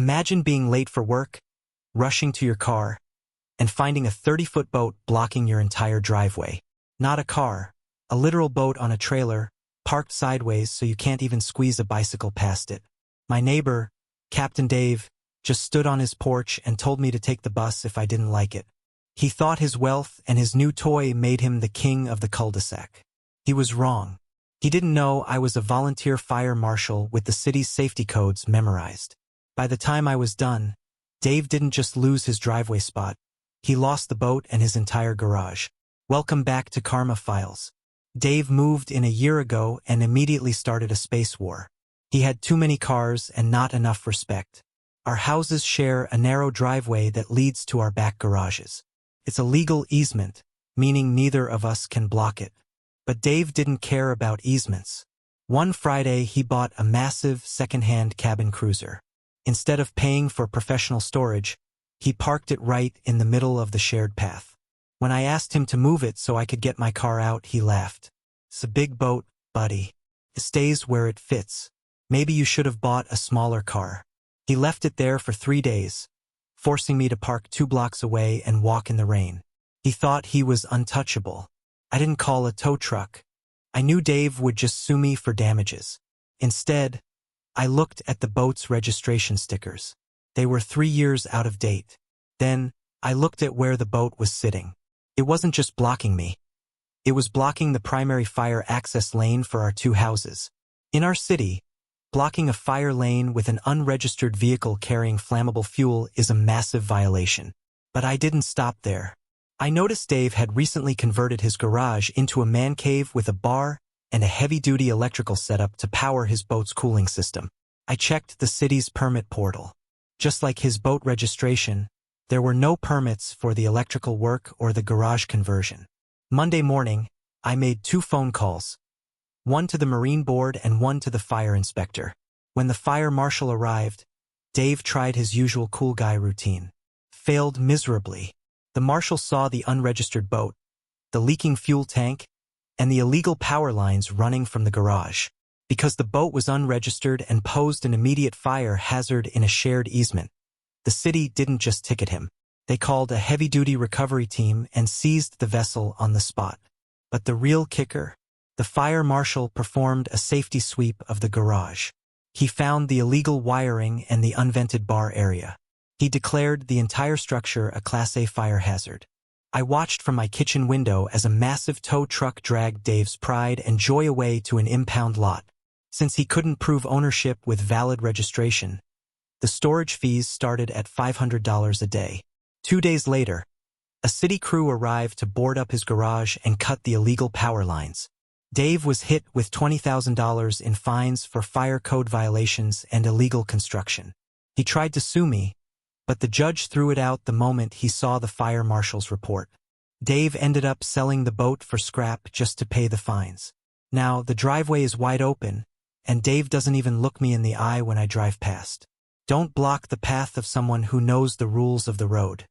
Imagine being late for work, rushing to your car, and finding a 30-foot boat blocking your entire driveway. Not a car, a literal boat on a trailer, parked sideways so you can't even squeeze a bicycle past it. My neighbor, Captain Dave, just stood on his porch and told me to take the bus if I didn't like it. He thought his wealth and his new toy made him the king of the cul-de-sac. He was wrong. He didn't know I was a volunteer fire marshal with the city's safety codes memorized. By the time I was done, Dave didn't just lose his driveway spot. He lost the boat and his entire garage. Welcome back to Karma Files. Dave moved in a year ago and immediately started a space war. He had too many cars and not enough respect. Our houses share a narrow driveway that leads to our back garages. It's a legal easement, meaning neither of us can block it. But Dave didn't care about easements. One Friday, he bought a massive second-hand cabin cruiser. Instead of paying for professional storage, he parked it right in the middle of the shared path. When I asked him to move it so I could get my car out, he laughed. "It's a big boat, buddy. It stays where it fits. Maybe you should have bought a smaller car." He left it there for 3 days, forcing me to park 2 blocks away and walk in the rain. He thought he was untouchable. I didn't call a tow truck. I knew Dave would just sue me for damages. Instead, I looked at the boat's registration stickers. They were 3 years out of date. Then, I looked at where the boat was sitting. It wasn't just blocking me. It was blocking the primary fire access lane for our 2 houses. In our city, blocking a fire lane with an unregistered vehicle carrying flammable fuel is a massive violation. But I didn't stop there. I noticed Dave had recently converted his garage into a man cave with a bar and a heavy-duty electrical setup to power his boat's cooling system. I checked the city's permit portal. Just like his boat registration, there were no permits for the electrical work or the garage conversion. Monday morning, I made 2 phone calls, one to the Marine Board and one to the fire inspector. When the fire marshal arrived, Dave tried his usual cool guy routine. Failed miserably. The marshal saw the unregistered boat, the leaking fuel tank, and the illegal power lines running from the garage. Because the boat was unregistered and posed an immediate fire hazard in a shared easement, the city didn't just ticket him. They called a heavy-duty recovery team and seized the vessel on the spot. But the real kicker? The fire marshal performed a safety sweep of the garage. He found the illegal wiring and the unvented bar area. He declared the entire structure a Class A fire hazard. I watched from my kitchen window as a massive tow truck dragged Dave's pride and joy away to an impound lot. Since he couldn't prove ownership with valid registration, the storage fees started at $500 a day. 2 days later, a city crew arrived to board up his garage and cut the illegal power lines. Dave was hit with $20,000 in fines for fire code violations and illegal construction. He tried to sue me, but the judge threw it out the moment he saw the fire marshal's report. Dave ended up selling the boat for scrap just to pay the fines. Now, the driveway is wide open, and Dave doesn't even look me in the eye when I drive past. Don't block the path of someone who knows the rules of the road.